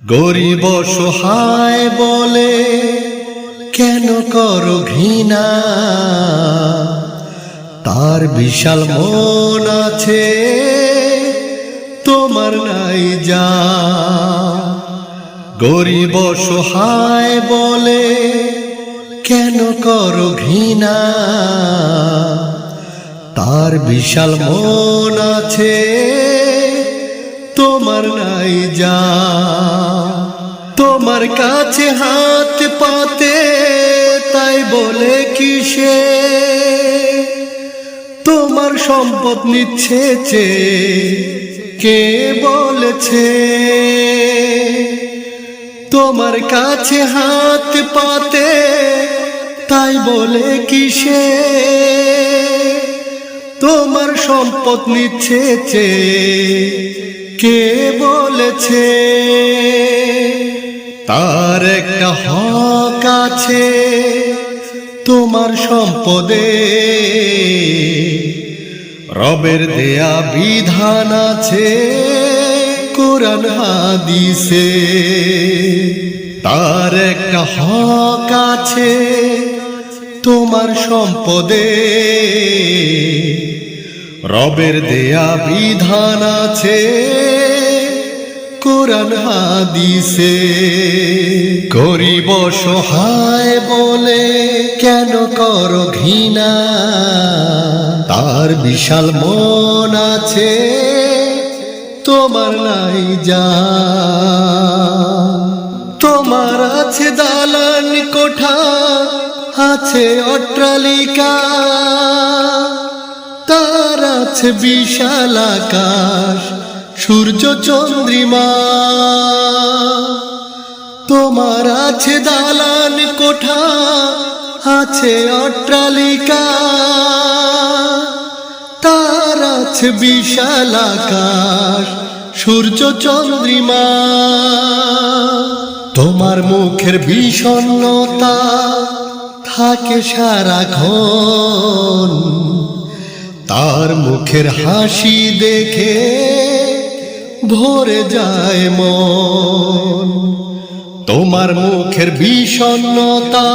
গরিব অসহায় বলে কেন করো ঘৃণা, তার বিশাল মন আছে তোমার নাই যা। গরিব অসহায় বলে কেন করো ঘৃণা, তার বিশাল মন আছে তোমার নাই যা। তোমার কাছে হাত পাতে তাই বলে কিসে তোমার সম্পদ নিচ্ছে চেয়ে কে বলেছে। তোমার কাছে হাত পাতে তাই বলে কিসে তোমার সম্পদ নিচ্ছে চেয়ে কে বলেছে। তার একটা হক আছে তোমার সম্পদে, রবের দেয়া বিধান আছে কোরআন হাদিসে। তার একটা হক আছে তোমার সম্পদে, রবের দেয়া বিধান আছে কোরআন হাদিসে। গরিব অসহায় বলে কেন করো ঘৃণা, তার বিশাল মন আছে তোমার নাই যা। তোমার আছে দালান কোঠা, আছে অট্টালিকা, তার আছে বিশাল আকাশ সূর্য চন্দ্রিমা। তোমার আছে দালান কোঠা, আছে অট্টালিকা, তার আছে বিশাল আকাশ সূর্য চন্দ্রিমা। তোমার মুখের বিষণ্ণতা থাকে সারাক্ষণ, তার মুখের হাসি দেখে ভরে যায় মন। তোমার মুখের বিষণ্ণতা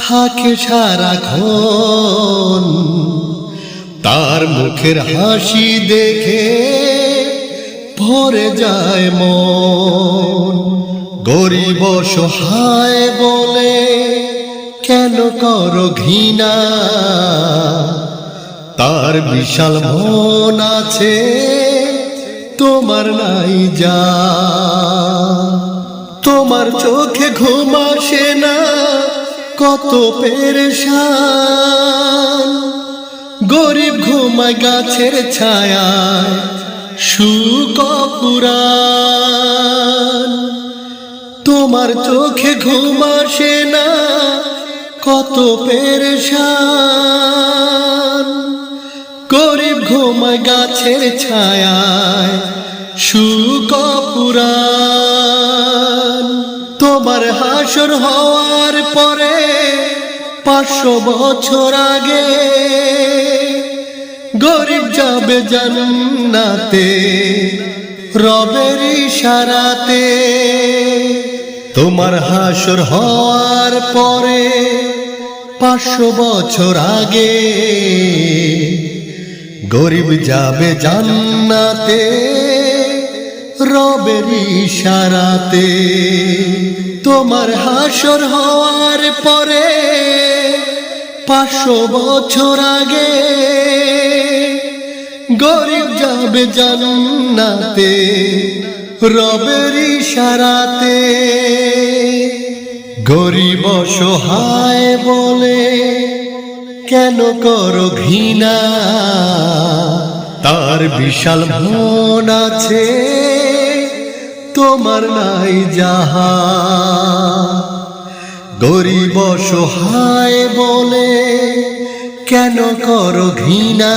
থাকে সারাক্ষণ, তার মুখের হাসি দেখে ভরে যায় মন। গরিব অসহায় বলে কেন করো ঘৃণা, তার বিশাল মন আছে তোমার নাই যা। তোমার চোখে ঘুম আসে না কত পেরেশান, গরিব ঘুমায় গাছের ছায়ায় সুখ পুরাণ। তোমার চোখে ঘুম আসে না কত পেরেশান, গরিব ঘুমায় গাছের ছায়ায় সুখ পুরাণ। তোমার হাসর হওয়ার পরে 500 বছর আগে গরিব যাবে জান্নাতে রবের ইশারাতে। তোমার হাসর হওয়ার পরে 500 বছর আগে গরিব যাবে জান্নাতে রবের ইশারাতে। তোমার হাসর হওয়ার পরে 500 বছর আগে গরিব যাবে জান্নাতে রবের ইশারাতে। গরিব অসহায় বলে কেন করো ঘৃণা, তার বিশাল মন আছে তোমার নাই যাহা। গরিব অসহায় বলে কেন করো ঘৃণা,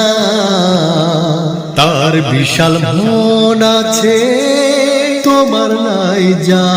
তার বিশাল মন আছে তোমার নাই যা।